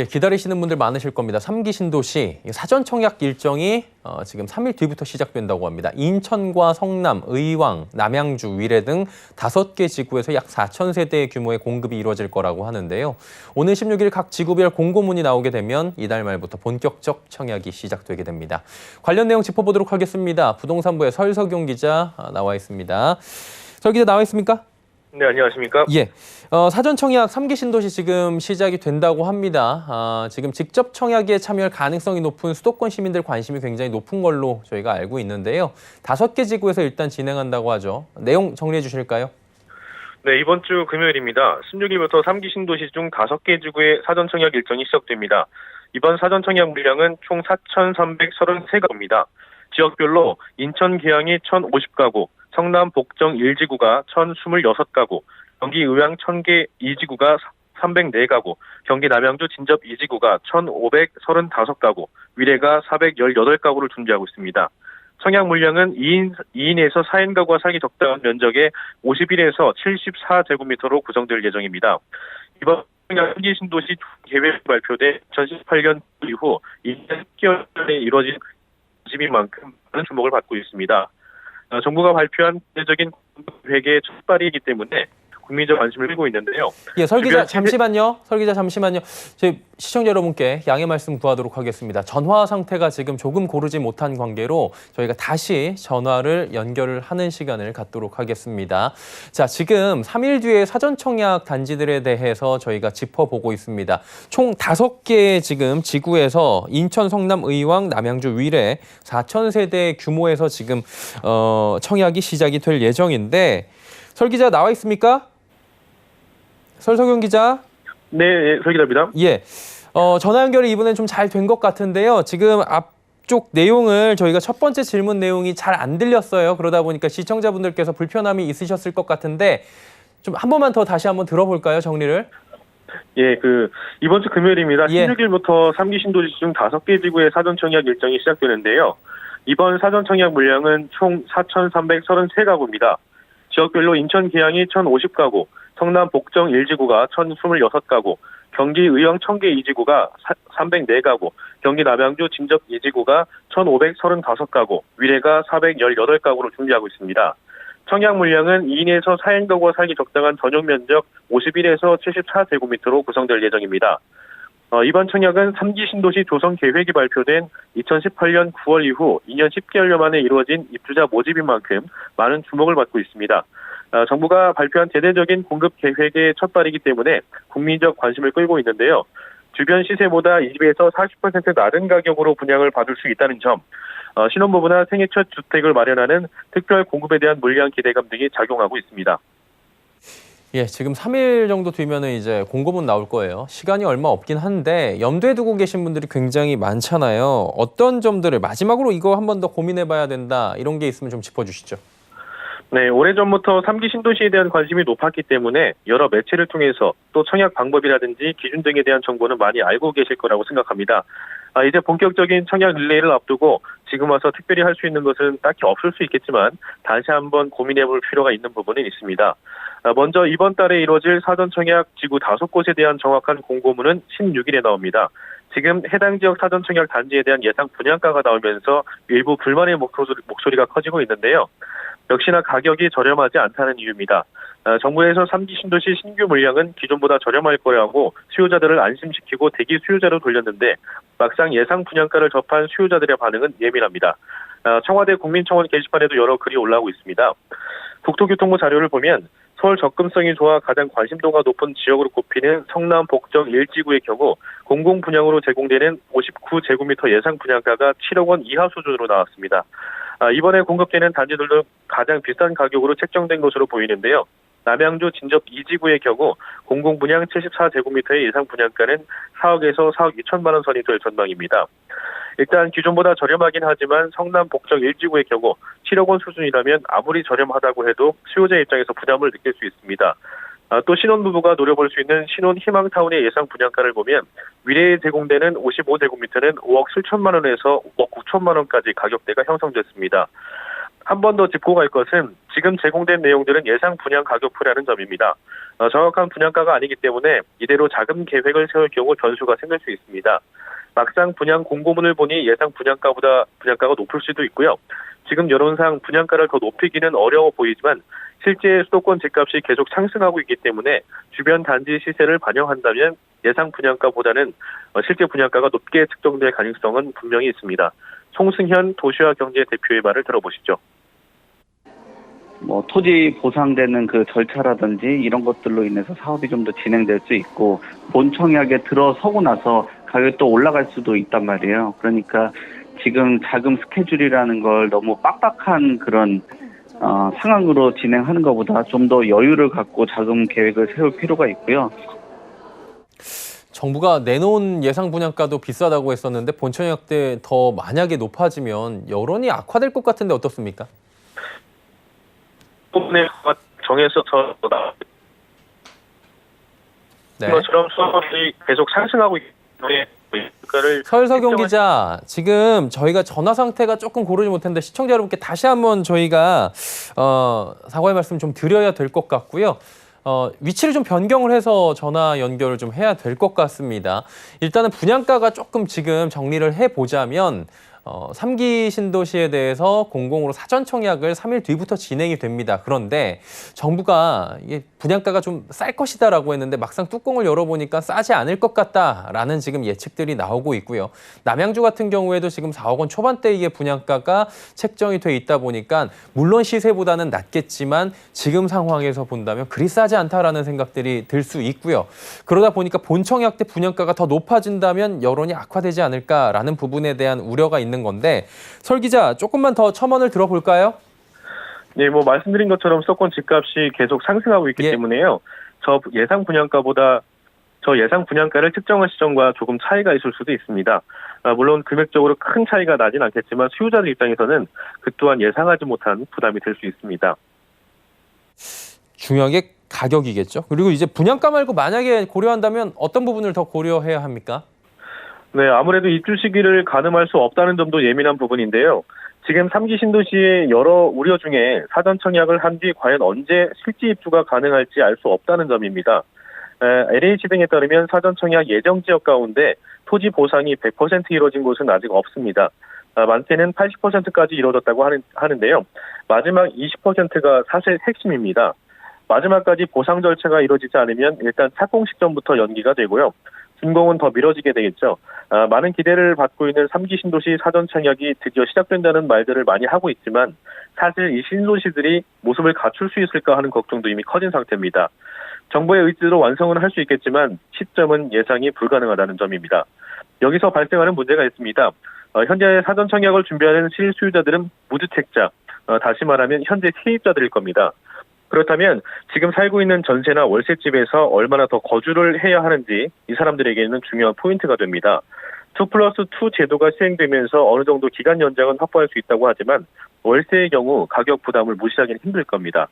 예, 기다리시는 분들 많으실 겁니다. 3기 신도시 사전 청약 일정이 지금 3일 뒤부터 시작된다고 합니다. 인천과 성남, 의왕, 남양주, 위례 등 5개 지구에서 약 4,000세대 규모의 공급이 이루어질 거라고 하는데요. 오늘 16일 각 지구별 공고문이 나오게 되면 이달 말부터 본격적 청약이 시작되게 됩니다. 관련 내용 짚어보도록 하겠습니다. 부동산부의 설석용 기자 나와 있습니다. 설 기자 나와 있습니까? 네, 안녕하십니까? 예. 사전 청약 3기 신도시 지금 시작이 된다고 합니다. 지금 직접 청약에 참여할 가능성이 높은 수도권 시민들 관심이 굉장히 높은 걸로 저희가 알고 있는데요. 5개 지구에서 일단 진행한다고 하죠. 내용 정리해 주실까요? 네, 이번 주 금요일입니다. 16일부터 3기 신도시 중 5개 지구의 사전 청약 일정이 시작됩니다. 이번 사전 청약 물량은 총 4,333가구입니다. 지역별로 인천 계양이 1,050가구, 성남 복정 1지구가 1,026가구, 경기 의왕 청계 2지구가 304가구, 경기 남양주 진접 2지구가 1,535가구, 위례가 418가구를 준비하고 있습니다. 청약 물량은 2인에서 4인 가구가 살기 적당한 면적의 51에서 74제곱미터로 구성될 예정입니다. 이번 청약 3기 신도시 계획 발표된 2018년 이후 2년 10개월에 이루어진 집인 만큼 많은 주목을 받고 있습니다. 정부가 발표한 구체적인 계획의 첫발이기 때문에 국민적 관심을 끌고 있는데요. 예, 설 기자 잠시만요. 설 기자 잠시만요. 저희 시청자 여러분께 양해 말씀 구하도록 하겠습니다. 전화 상태가 지금 조금 고르지 못한 관계로 저희가 다시 전화를 연결을 하는 시간을 갖도록 하겠습니다. 자, 지금 3일 뒤에 사전 청약 단지들에 대해서 저희가 짚어보고 있습니다. 총 5개 지금 지구에서 인천, 성남, 의왕, 남양주, 위례 4,000세대 규모에서 지금 청약이 시작이 될 예정인데 설 기자 나와 있습니까? 설석용 기자. 네, 설 기자입니다. 예. 전화 연결이 이번엔 좀 잘 된 것 같은데요. 지금 앞쪽 내용을 저희가 첫 번째 질문 내용이 잘 안 들렸어요. 그러다 보니까 시청자분들께서 불편함이 있으셨을 것 같은데 좀 한 번만 더 다시 한번 들어볼까요, 정리를? 예, 이번 주 금요일입니다. 예. 16일부터 3기 신도시 중 5개 지구의 사전 청약 일정이 시작되는데요. 이번 사전 청약 물량은 총 4,333가구입니다. 지역별로 인천 계양이 1,050가구, 성남 복정 1지구가 1,026가구, 경기 의왕 청계 2지구가 304가구, 경기 남양주 진접 2지구가 1,535가구, 위례가 418가구로 준비하고 있습니다. 청약 물량은 2인에서 4인 가구가 살기 적당한 전용 면적 51에서 74제곱미터로 구성될 예정입니다. 이번 청약은 3기 신도시 조성 계획이 발표된 2018년 9월 이후 2년 10개월여 만에 이루어진 입주자 모집인 만큼 많은 주목을 받고 있습니다. 정부가 발표한 대대적인 공급 계획의 첫발이기 때문에 국민적 관심을 끌고 있는데요. 주변 시세보다 20에서 40% 낮은 가격으로 분양을 받을 수 있다는 점, 신혼부부나 생애 첫 주택을 마련하는 특별 공급에 대한 물량 기대감 등이 작용하고 있습니다. 예, 지금 3일 정도 뒤면은 이제 공고문 나올 거예요. 시간이 얼마 없긴 한데 염두에 두고 계신 분들이 굉장히 많잖아요. 어떤 점들을 마지막으로 이거 한 번 더 고민해봐야 된다 이런 게 있으면 좀 짚어주시죠. 네, 오래전부터 3기 신도시에 대한 관심이 높았기 때문에 여러 매체를 통해서 또 청약 방법이라든지 기준 등에 대한 정보는 많이 알고 계실 거라고 생각합니다. 이제 본격적인 청약 릴레이를 앞두고 지금 와서 특별히 할 수 있는 것은 딱히 없을 수 있겠지만 다시 한번 고민해 볼 필요가 있는 부분은 있습니다. 먼저 이번 달에 이루어질 사전 청약 지구 5곳에 대한 정확한 공고문은 16일에 나옵니다. 지금 해당 지역 사전 청약 단지에 대한 예상 분양가가 나오면서 일부 불만의 목소리가 커지고 있는데요. 역시나 가격이 저렴하지 않다는 이유입니다. 정부에서 3기 신도시 신규 물량은 기존보다 저렴할 거라고 수요자들을 안심시키고 대기 수요자로 돌렸는데 막상 예상 분양가를 접한 수요자들의 반응은 예민합니다. 청와대 국민청원 게시판에도 여러 글이 올라오고 있습니다. 국토교통부 자료를 보면 서울 접근성이 좋아 가장 관심도가 높은 지역으로 꼽히는 성남 복정 1지구의 경우 공공 분양으로 제공되는 59제곱미터 예상 분양가가 7억 원 이하 수준으로 나왔습니다. 이번에 공급되는 단지들도 가장 비싼 가격으로 책정된 것으로 보이는데요. 남양주 진접 2지구의 경우 공공 분양 74제곱미터의 예상 분양가는 4억에서 4억 2천만 원 선이 될 전망입니다. 일단 기존보다 저렴하긴 하지만 성남 복정 1지구의 경우 7억 원 수준이라면 아무리 저렴하다고 해도 수요자 입장에서 부담을 느낄 수 있습니다. 또 신혼부부가 노려볼 수 있는 신혼 희망타운의 예상 분양가를 보면 위례에 제공되는 55제곱미터는 5억 7천만 원에서 5억 9천만 원까지 가격대가 형성됐습니다. 한 번 더 짚고 갈 것은 지금 제공된 내용들은 예상 분양 가격표라는 점입니다. 정확한 분양가가 아니기 때문에 이대로 자금 계획을 세울 경우 변수가 생길 수 있습니다. 막상 분양 공고문을 보니 예상 분양가보다 분양가가 높을 수도 있고요. 지금 여론상 분양가를 더 높이기는 어려워 보이지만 실제 수도권 집값이 계속 상승하고 있기 때문에 주변 단지 시세를 반영한다면 예상 분양가보다는 실제 분양가가 높게 측정될 가능성은 분명히 있습니다. 송승현 도시와 경제 대표의 말을 들어보시죠. 토지 보상되는 그 절차라든지 이런 것들로 인해서 사업이 좀 더 진행될 수 있고 본 청약에 들어서고 나서 가격이 또 올라갈 수도 있단 말이에요. 그러니까 지금 자금 스케줄이라는 걸 너무 빡빡한 그런 상황으로 진행하는 것보다 좀 더 여유를 갖고 자금 계획을 세울 필요가 있고요. 정부가 내놓은 예상 분양가도 비싸다고 했었는데 본청약 때 더 만약에 높아지면 여론이 악화될 것 같은데 어떻습니까? 부분에 정해서 네. 것처럼 수업이 계속 상승하고 있기 때문에 서석용 기자, 지금 저희가 전화 상태가 조금 고르지 못했는데 시청자 여러분께 다시 한번 저희가 사과의 말씀 좀 드려야 될 것 같고요. 위치를 좀 변경을 해서 전화 연결을 좀 해야 될 것 같습니다. 일단은 분양가가 조금 지금 정리를 해보자면 3기 신도시에 대해서 공공으로 사전 청약을 3일 뒤부터 진행이 됩니다. 그런데 정부가 이게 분양가가 좀 쌀 것이다라고 했는데 막상 뚜껑을 열어보니까 싸지 않을 것 같다라는 지금 예측들이 나오고 있고요. 남양주 같은 경우에도 지금 4억 원 초반대의 분양가가 책정이 돼 있다 보니까 물론 시세보다는 낮겠지만 지금 상황에서 본다면 그리 싸지 않다라는 생각들이 들 수 있고요. 그러다 보니까 본청약 때 분양가가 더 높아진다면 여론이 악화되지 않을까라는 부분에 대한 우려가 있는 건데 설 기자 조금만 더 첨언을 들어볼까요? 네, 말씀드린 것처럼 수도권 집값이 계속 상승하고 있기 때문에요. 저 예상 분양가를 측정한 시점과 조금 차이가 있을 수도 있습니다. 물론 금액적으로 큰 차이가 나진 않겠지만 수요자들 입장에서는 그 또한 예상하지 못한 부담이 될 수 있습니다. 중요한 게 가격이겠죠. 그리고 이제 분양가 말고 만약에 고려한다면 어떤 부분을 더 고려해야 합니까? 네, 아무래도 입주 시기를 가늠할 수 없다는 점도 예민한 부분인데요. 지금 3기 신도시의 여러 우려 중에 사전 청약을 한 뒤 과연 언제 실지 입주가 가능할지 알 수 없다는 점입니다. LH 등에 따르면 사전 청약 예정 지역 가운데 토지 보상이 100% 이루어진 곳은 아직 없습니다. 많게는 80%까지 이루어졌다고 하는데요. 마지막 20%가 사실 핵심입니다. 마지막까지 보상 절차가 이루어지지 않으면 일단 착공 시점부터 연기가 되고요. 준공은 더 미뤄지게 되겠죠. 많은 기대를 받고 있는 3기 신도시 사전 청약이 드디어 시작된다는 말들을 많이 하고 있지만 사실 이 신도시들이 모습을 갖출 수 있을까 하는 걱정도 이미 커진 상태입니다. 정부의 의지로 완성은 할 수 있겠지만 시점은 예상이 불가능하다는 점입니다. 여기서 발생하는 문제가 있습니다. 현재 사전 청약을 준비하는 실수요자들은 무주택자, 다시 말하면 현재 세입자들일 겁니다. 그렇다면 지금 살고 있는 전세나 월세집에서 얼마나 더 거주를 해야 하는지 이 사람들에게는 중요한 포인트가 됩니다. 2+2 제도가 시행되면서 어느 정도 기간 연장은 확보할 수 있다고 하지만 월세의 경우 가격 부담을 무시하기는 힘들 겁니다.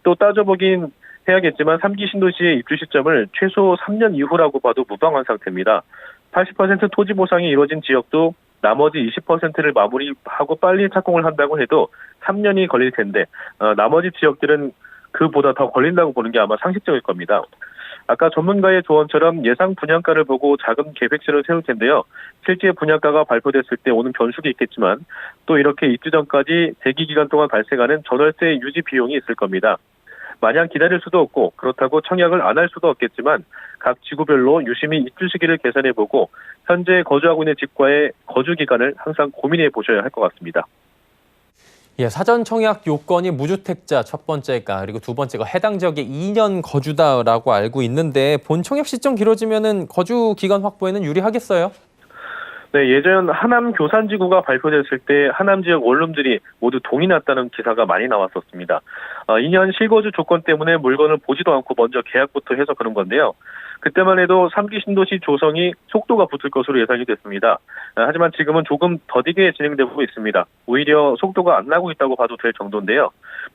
또 따져보긴 해야겠지만 3기 신도시의 입주 시점을 최소 3년 이후라고 봐도 무방한 상태입니다. 80% 토지 보상이 이루어진 지역도 나머지 20%를 마무리하고 빨리 착공을 한다고 해도 3년이 걸릴 텐데 나머지 지역들은 그보다 더 걸린다고 보는 게 아마 상식적일 겁니다. 아까 전문가의 조언처럼 예상 분양가를 보고 자금 계획서를 세울 텐데요. 실제 분양가가 발표됐을 때 오는 변수도 있겠지만 또 이렇게 입주 전까지 대기 기간 동안 발생하는 전월세 유지 비용이 있을 겁니다. 마냥 기다릴 수도 없고 그렇다고 청약을 안 할 수도 없겠지만 각 지구별로 유심히 입주 시기를 계산해보고 현재 거주하고 있는 집과의 거주 기간을 항상 고민해 보셔야 할 것 같습니다. 예, 사전 청약 요건이 무주택자 첫 번째가 그리고 두 번째가 해당 지역에 2년 거주다라고 알고 있는데 본 청약 시점 길어지면은 거주 기간 확보에는 유리하겠어요? 네, 예전 하남 교산지구가 발표됐을 때 하남 지역 원룸들이 모두 동이 났다는 기사가 많이 나왔었습니다. 2년 실거주 조건 때문에 물건을 보지도 않고 먼저 계약부터 해서 그런 건데요. 그때만 해도 3기 신도시 조성이 속도가 붙을 것으로 예상이 됐습니다. 하지만 지금은 조금 더디게 진행되고 있습니다. 오히려 속도가 안 나고 있다고 봐도 될 정도인데요.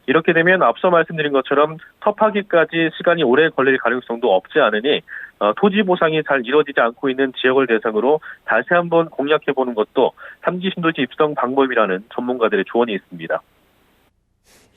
이렇게 되면 앞서 말씀드린 것처럼 터파기까지 시간이 오래 걸릴 가능성도 없지 않으니 토지 보상이 잘 이루어지지 않고 있는 지역을 대상으로 다시 한번 공략해보는 것도 3기 신도시 입성 방법이라는 전문가들의 조언이 있습니다.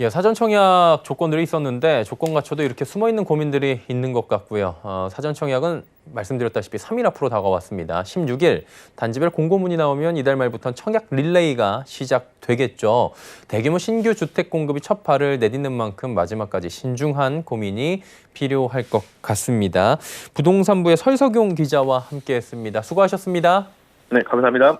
예, 사전 청약 조건들이 있었는데 조건 갖춰도 이렇게 숨어있는 고민들이 있는 것 같고요. 사전 청약은 말씀드렸다시피 3일 앞으로 다가왔습니다. 16일 단지별 공고문이 나오면 이달 말부터는 청약 릴레이가 시작되겠죠. 대규모 신규 주택 공급이 첫 발을 내딛는 만큼 마지막까지 신중한 고민이 필요할 것 같습니다. 부동산부의 설석용 기자와 함께했습니다. 수고하셨습니다. 네, 감사합니다.